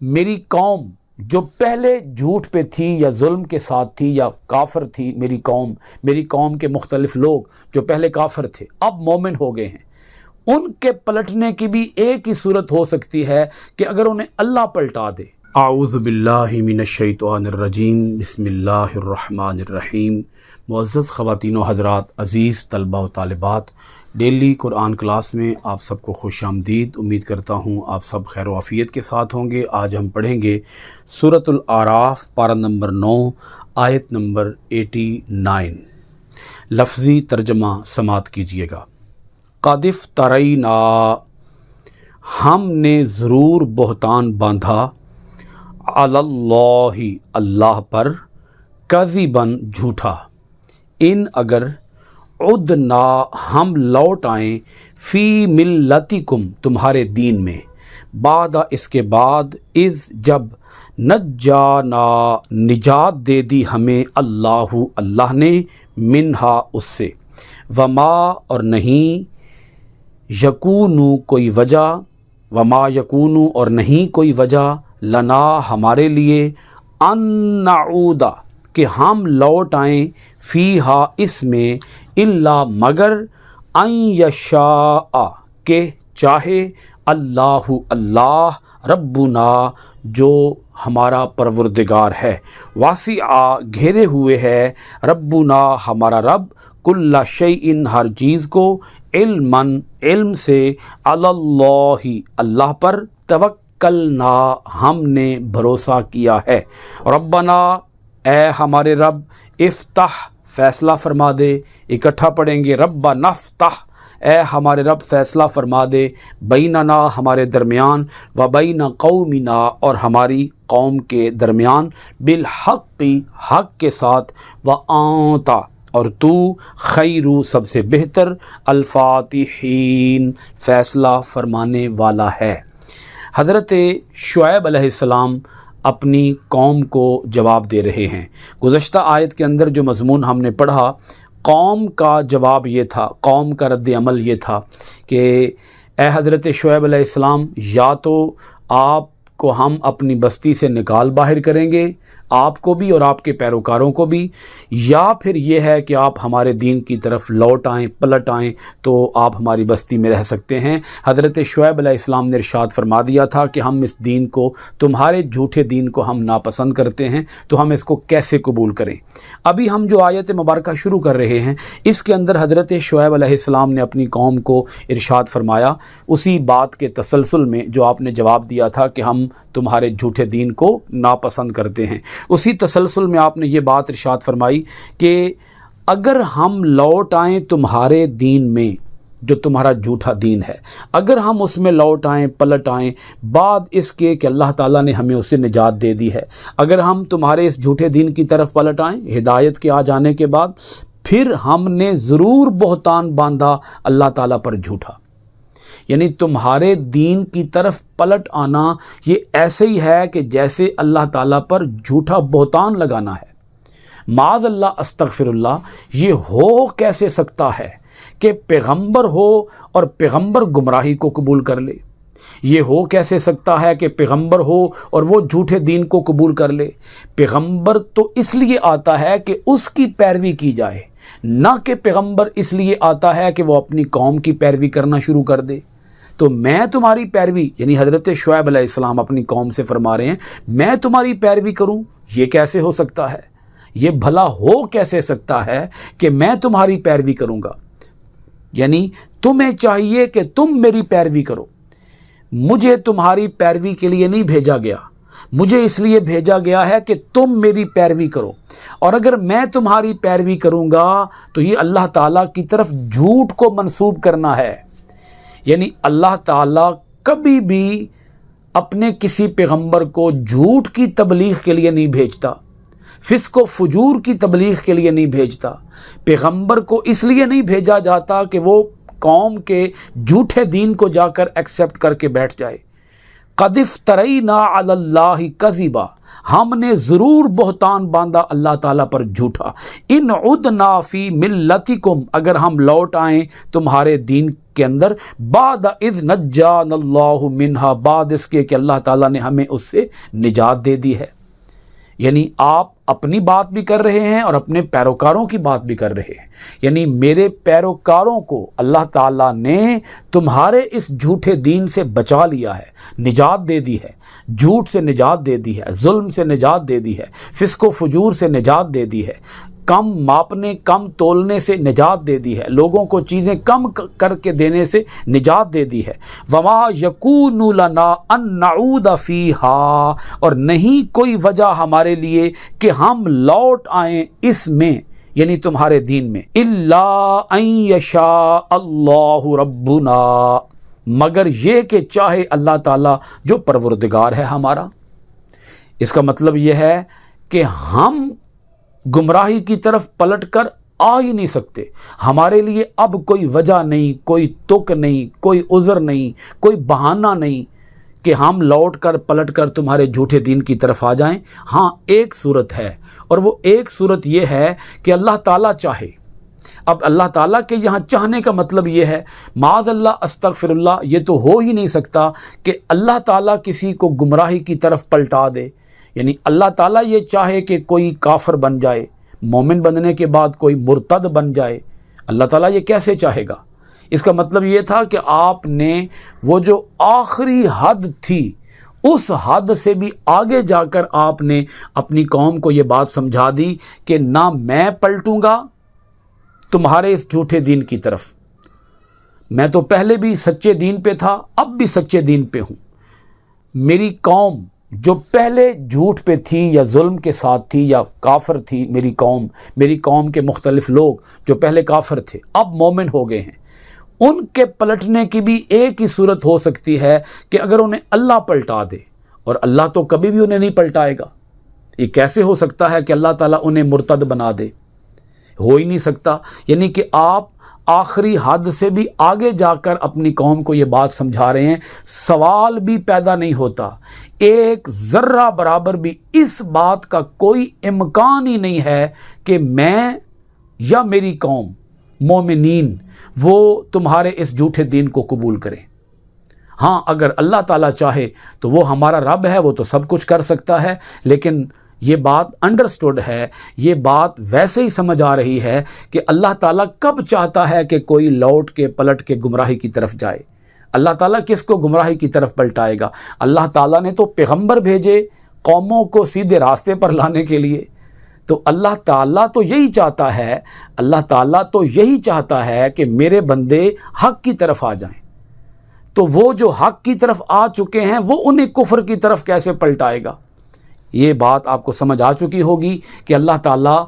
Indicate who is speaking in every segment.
Speaker 1: میری قوم جو پہلے جھوٹ پہ تھی یا ظلم کے ساتھ تھی یا کافر تھی، میری قوم کے مختلف لوگ جو پہلے کافر تھے اب مومن ہو گئے ہیں، ان کے پلٹنے کی بھی ایک ہی صورت ہو سکتی ہے کہ اگر انہیں اللہ پلٹا دے۔ اعوذ باللہ من الشیطان الرجیم، بسم اللہ الرحمن الرحیم۔ معزز خواتین و حضرات، عزیز طلبہ و طالبات، ڈیلی قرآن کلاس میں آپ سب کو خوش آمدید۔ امید کرتا ہوں آپ سب خیر و عافیت کے ساتھ ہوں گے۔ آج ہم پڑھیں گے سورۃ الاعراف، پارہ نمبر 9، آیت نمبر 89۔ لفظی ترجمہ سماعت کیجیے گا۔ قد افترینا، ہم نے ضرور بہتان باندھا، علی اللہ، اللہ پر، کذباً، جھوٹا، ان اگر عدنا، ہم لوٹ آئیں، فی ملتکم، تمہارے دین میں، بعد، اس کے بعد، اذ، جب، نجانا، نجات دے دی ہمیں، اللہ نے، منہا، اس سے، وما، اور نہیں، یکونو، کوئی وجہ، وما یکونو، اور نہیں کوئی وجہ، لنا، ہمارے لیے، ان نعود، کہ ہم لوٹ آئیں، فیہا، اس میں، الا، مگر، ان یشاء، کہ چاہے، اللہ، ربنا، جو ہمارا پروردگار ہے، واسع، گھیرے ہوئے ہے، ربنا، ہمارا رب، کل شیء، ہر چیز کو، علماً، علم سے، علی اللہ، اللہ پر، توکلنا، ہم نے بھروسہ کیا ہے، ربنا، اے ہمارے رب، افتح، فیصلہ فرما دے، اکٹھا پڑھیں گے، رب نفتح، اے ہمارے رب فیصلہ فرما دے، بیننا، ہمارے درمیان، و بین قومنا، اور ہماری قوم کے درمیان، بالحق، حق کے ساتھ، و انت، اور تو، خیر، سب سے بہتر، الفاتحین، فیصلہ فرمانے والا ہے۔ حضرت شعیب علیہ السلام اپنی قوم کو جواب دے رہے ہیں۔ گزشتہ آیت کے اندر جو مضمون ہم نے پڑھا، قوم کا جواب یہ تھا، قوم کا رد عمل یہ تھا کہ اے حضرت شعیب علیہ السلام، یا تو آپ کو ہم اپنی بستی سے نکال باہر کریں گے، آپ کو بھی اور آپ کے پیروکاروں کو بھی، یا پھر یہ ہے کہ آپ ہمارے دین کی طرف لوٹ آئیں، پلٹ آئیں، تو آپ ہماری بستی میں رہ سکتے ہیں۔ حضرت شعیب علیہ السلام نے ارشاد فرما دیا تھا کہ ہم اس دین کو، تمہارے جھوٹے دین کو ہم ناپسند کرتے ہیں، تو ہم اس کو کیسے قبول کریں۔ ابھی ہم جو آیت مبارکہ شروع کر رہے ہیں، اس کے اندر حضرت شعیب علیہ السلام نے اپنی قوم کو ارشاد فرمایا، اسی بات کے تسلسل میں جو آپ نے جواب دیا تھا کہ ہم تمہارے جھوٹے دین کو ناپسند کرتے ہیں، اسی تسلسل میں آپ نے یہ بات ارشاد فرمائی کہ اگر ہم لوٹ آئیں تمہارے دین میں، جو تمہارا جھوٹا دین ہے، اگر ہم اس میں لوٹ آئیں، پلٹ آئیں، بعد اس کے کہ اللہ تعالیٰ نے ہمیں اسے نجات دے دی ہے، اگر ہم تمہارے اس جھوٹے دین کی طرف پلٹ آئیں ہدایت کے آ جانے کے بعد، پھر ہم نے ضرور بہتان باندھا اللہ تعالیٰ پر جھوٹا۔ یعنی تمہارے دین کی طرف پلٹ آنا یہ ایسے ہی ہے کہ جیسے اللہ تعالیٰ پر جھوٹا بہتان لگانا ہے۔ معاذ اللہ، استغفر اللہ، یہ ہو کیسے سکتا ہے کہ پیغمبر ہو اور پیغمبر گمراہی کو قبول کر لے؟ یہ ہو کیسے سکتا ہے کہ پیغمبر ہو اور وہ جھوٹے دین کو قبول کر لے؟ پیغمبر تو اس لیے آتا ہے کہ اس کی پیروی کی جائے، نہ کہ پیغمبر اس لیے آتا ہے کہ وہ اپنی قوم کی پیروی کرنا شروع کر دے۔ تو میں تمہاری پیروی، یعنی حضرت شعیب علیہ السلام اپنی قوم سے فرما رہے ہیں، میں تمہاری پیروی کروں، یہ کیسے ہو سکتا ہے؟ یہ بھلا ہو کیسے سکتا ہے کہ میں تمہاری پیروی کروں گا؟ یعنی تمہیں چاہیے کہ تم میری پیروی کرو، مجھے تمہاری پیروی کے لیے نہیں بھیجا گیا، مجھے اس لیے بھیجا گیا ہے کہ تم میری پیروی کرو، اور اگر میں تمہاری پیروی کروں گا تو یہ اللہ تعالیٰ کی طرف جھوٹ کو منسوب کرنا ہے۔ یعنی اللہ تعالیٰ کبھی بھی اپنے کسی پیغمبر کو جھوٹ کی تبلیغ کے لیے نہیں بھیجتا، فسق و فجور کی تبلیغ کے لیے نہیں بھیجتا۔ پیغمبر کو اس لیے نہیں بھیجا جاتا کہ وہ قوم کے جھوٹے دین کو جا کر ایکسیپٹ کر کے بیٹھ جائے۔ قد افترینا علی اللہ کذبا، ہم نے ضرور بہتان باندھا اللہ تعالیٰ پر جھوٹا، ان عدنا فی ملتکم، اگر ہم لوٹ آئیں تمہارے دین کے اندر بعد اذ نجانا اللہ منہا، بعد اس کے کہ اللہ تعالیٰ نے ہمیں اس سے نجات دے دی ہے۔ یعنی آپ اپنی بات بھی کر رہے ہیں اور اپنے پیروکاروں کی بات بھی کر رہے ہیں، یعنی میرے پیروکاروں کو اللہ تعالیٰ نے تمہارے اس جھوٹے دین سے بچا لیا ہے، نجات دے دی ہے، جھوٹ سے نجات دے دی ہے، ظلم سے نجات دے دی ہے، فسق و فجور سے نجات دے دی ہے، کم ماپنے کم تولنے سے نجات دے دی ہے، لوگوں کو چیزیں کم کر کے دینے سے نجات دے دی ہے۔ وما یکون لنا ان نعود فیہا، اور نہیں کوئی وجہ ہمارے لیے کہ ہم لوٹ آئیں اس میں، یعنی تمہارے دین میں، الا ان یشاء اللہ ربنا، مگر یہ کہ چاہے اللہ تعالیٰ جو پروردگار ہے ہمارا۔ اس کا مطلب یہ ہے کہ ہم گمراہی کی طرف پلٹ کر آ ہی نہیں سکتے، ہمارے لیے اب کوئی وجہ نہیں، کوئی تک نہیں، کوئی عذر نہیں، کوئی بہانہ نہیں کہ ہم لوٹ کر پلٹ کر تمہارے جھوٹے دین کی طرف آ جائیں۔ ہاں ایک صورت ہے، اور وہ ایک صورت یہ ہے کہ اللہ تعالیٰ چاہے۔ اب اللہ تعالیٰ کے یہاں چاہنے کا مطلب یہ ہے، معاذ اللہ استغفر اللہ، یہ تو ہو ہی نہیں سکتا کہ اللہ تعالیٰ کسی کو گمراہی کی طرف پلٹا دے، یعنی اللہ تعالیٰ یہ چاہے کہ کوئی کافر بن جائے، مومن بننے کے بعد کوئی مرتد بن جائے، اللہ تعالیٰ یہ کیسے چاہے گا؟ اس کا مطلب یہ تھا کہ آپ نے وہ جو آخری حد تھی اس حد سے بھی آگے جا کر آپ نے اپنی قوم کو یہ بات سمجھا دی کہ نہ میں پلٹوں گا تمہارے اس جھوٹے دین کی طرف، میں تو پہلے بھی سچے دین پہ تھا، اب بھی سچے دین پہ ہوں۔ میری قوم جو پہلے جھوٹ پہ تھی یا ظلم کے ساتھ تھی یا کافر تھی، میری قوم کے مختلف لوگ جو پہلے کافر تھے اب مومن ہو گئے ہیں، ان کے پلٹنے کی بھی ایک ہی صورت ہو سکتی ہے کہ اگر انہیں اللہ پلٹا دے، اور اللہ تو کبھی بھی انہیں نہیں پلٹائے گا۔ یہ کیسے ہو سکتا ہے کہ اللہ تعالیٰ انہیں مرتد بنا دے؟ ہو ہی نہیں سکتا۔ یعنی کہ آپ آخری حد سے بھی آگے جا کر اپنی قوم کو یہ بات سمجھا رہے ہیں، سوال بھی پیدا نہیں ہوتا، ایک ذرہ برابر بھی اس بات کا کوئی امکان ہی نہیں ہے کہ میں یا میری قوم مومنین وہ تمہارے اس جھوٹے دین کو قبول کریں۔ ہاں اگر اللہ تعالیٰ چاہے تو وہ ہمارا رب ہے، وہ تو سب کچھ کر سکتا ہے، لیکن یہ بات انڈرسٹوڈ ہے، یہ بات ویسے ہی سمجھ آ رہی ہے کہ اللہ تعالیٰ کب چاہتا ہے کہ کوئی لوٹ کے پلٹ کے گمراہی کی طرف جائے۔ اللہ تعالیٰ کس کو گمراہی کی طرف پلٹائے گا؟ اللہ تعالیٰ نے تو پیغمبر بھیجے قوموں کو سیدھے راستے پر لانے کے لیے، تو اللہ تعالیٰ تو یہی چاہتا ہے، اللہ تعالیٰ تو یہی چاہتا ہے کہ میرے بندے حق کی طرف آ جائیں، تو وہ جو حق کی طرف آ چکے ہیں وہ انہیں کفر کی طرف کیسے پلٹائے گا؟ یہ بات آپ کو سمجھ آ چکی ہوگی کہ اللہ تعالیٰ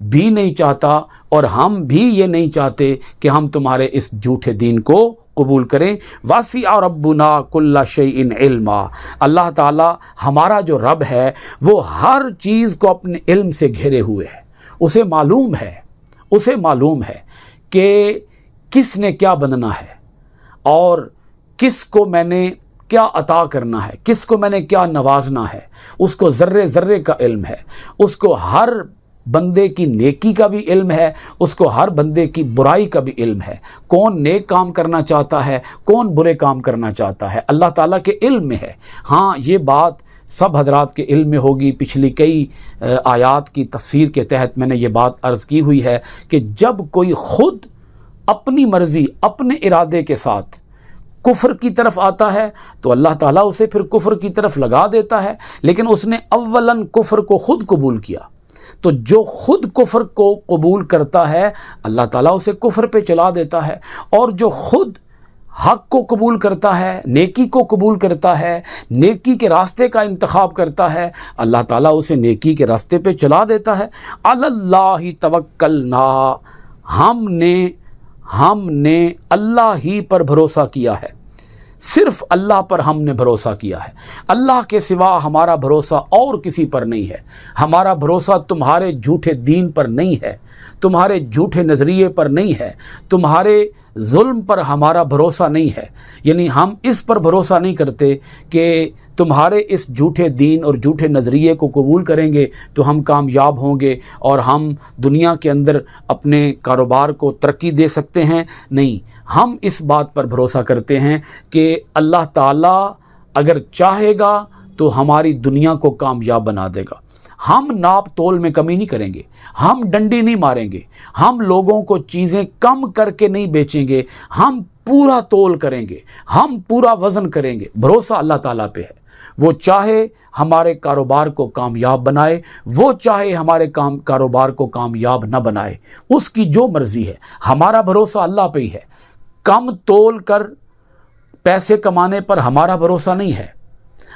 Speaker 1: بھی نہیں چاہتا اور ہم بھی یہ نہیں چاہتے کہ ہم تمہارے اس جھوٹے دین کو قبول کریں۔ واسع ربنا کل شیء علما، اللہ تعالیٰ ہمارا جو رب ہے وہ ہر چیز کو اپنے علم سے گھیرے ہوئے ہے، اسے معلوم ہے کہ کس نے کیا بننا ہے اور کس کو میں نے کیا عطا کرنا ہے، کس کو میں نے کیا نوازنا ہے، اس کو ذرے ذرے کا علم ہے، اس کو ہر بندے کی نیکی کا بھی علم ہے، اس کو ہر بندے کی برائی کا بھی علم ہے، کون نیک کام کرنا چاہتا ہے، کون برے کام کرنا چاہتا ہے، اللہ تعالیٰ کے علم میں ہے۔ ہاں یہ بات سب حضرات کے علم میں ہوگی، پچھلی کئی آیات کی تفسیر کے تحت میں نے یہ بات عرض کی ہوئی ہے کہ جب کوئی خود اپنی مرضی اپنے ارادے کے ساتھ کفر کی طرف آتا ہے تو اللہ تعالیٰ اسے پھر کفر کی طرف لگا دیتا ہے، لیکن اس نے اولاً کفر کو خود قبول کیا، تو جو خود کفر کو قبول کرتا ہے اللہ تعالیٰ اسے کفر پہ چلا دیتا ہے، اور جو خود حق کو قبول کرتا ہے، نیکی کو قبول کرتا ہے، نیکی کے راستے کا انتخاب کرتا ہے، اللہ تعالیٰ اسے نیکی کے راستے پہ چلا دیتا ہے۔ علی اللہ توکلنا، ہم نے اللہ ہی پر بھروسہ کیا ہے، صرف اللہ پر ہم نے بھروسہ کیا ہے، اللہ کے سوا ہمارا بھروسہ اور کسی پر نہیں ہے، ہمارا بھروسہ تمہارے جھوٹے دین پر نہیں ہے، تمہارے جھوٹے نظریے پر نہیں ہے، تمہارے ظلم پر ہمارا بھروسہ نہیں ہے، یعنی ہم اس پر بھروسہ نہیں کرتے کہ تمہارے اس جھوٹے دین اور جھوٹے نظریے کو قبول کریں گے تو ہم کامیاب ہوں گے اور ہم دنیا کے اندر اپنے کاروبار کو ترقی دے سکتے ہیں۔ نہیں، ہم اس بات پر بھروسہ کرتے ہیں کہ اللہ تعالیٰ اگر چاہے گا تو ہماری دنیا کو کامیاب بنا دے گا۔ ہم ناپ تول میں کمی نہیں کریں گے، ہم ڈنڈی نہیں ماریں گے، ہم لوگوں کو چیزیں کم کر کے نہیں بیچیں گے، ہم پورا تول کریں گے، ہم پورا وزن کریں گے۔ بھروسہ اللہ تعالیٰ پہ ہے، وہ چاہے ہمارے کاروبار کو کامیاب بنائے، وہ چاہے ہمارے کاروبار کو کامیاب نہ بنائے، اس کی جو مرضی ہے۔ ہمارا بھروسہ اللہ پہ ہی ہے۔ کم تول کر پیسے کمانے پر ہمارا بھروسہ نہیں ہے۔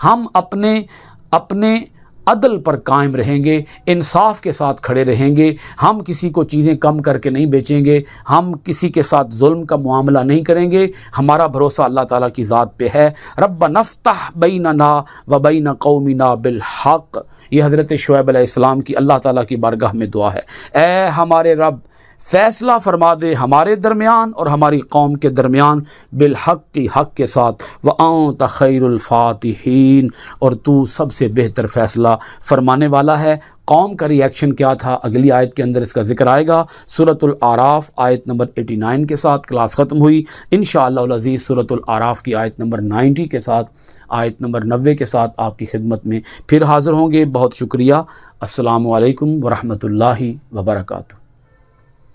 Speaker 1: ہم اپنے عدل پر قائم رہیں گے، انصاف کے ساتھ کھڑے رہیں گے، ہم کسی کو چیزیں کم کر کے نہیں بیچیں گے، ہم کسی کے ساتھ ظلم کا معاملہ نہیں کریں گے۔ ہمارا بھروسہ اللہ تعالیٰ کی ذات پہ ہے۔ ربنا افتح بیننا و بین قومنا بالحق، یہ حضرت شعیب علیہ السلام کی اللہ تعالیٰ کی بارگاہ میں دعا ہے۔ اے ہمارے رب، فیصلہ فرما دے ہمارے درمیان اور ہماری قوم کے درمیان بالحق کی حق کے ساتھ، وَأَنْتَ خَيْرُ الْفَاتِحِينَ، اور تو سب سے بہتر فیصلہ فرمانے والا ہے۔ قوم کا ری ایکشن کیا تھا اگلی آیت کے اندر اس کا ذکر آئے گا۔ سورۃ الاعراف آیت نمبر 89 کے ساتھ کلاس ختم ہوئی۔ انشاءاللہ العزیز سورۃ الاعراف کی آیت نمبر 90 کے ساتھ، آیت نمبر 90 کے ساتھ آپ کی خدمت میں پھر حاضر ہوں گے۔ بہت شکریہ۔ السلام علیکم ورحمۃ اللہ وبرکاتہ۔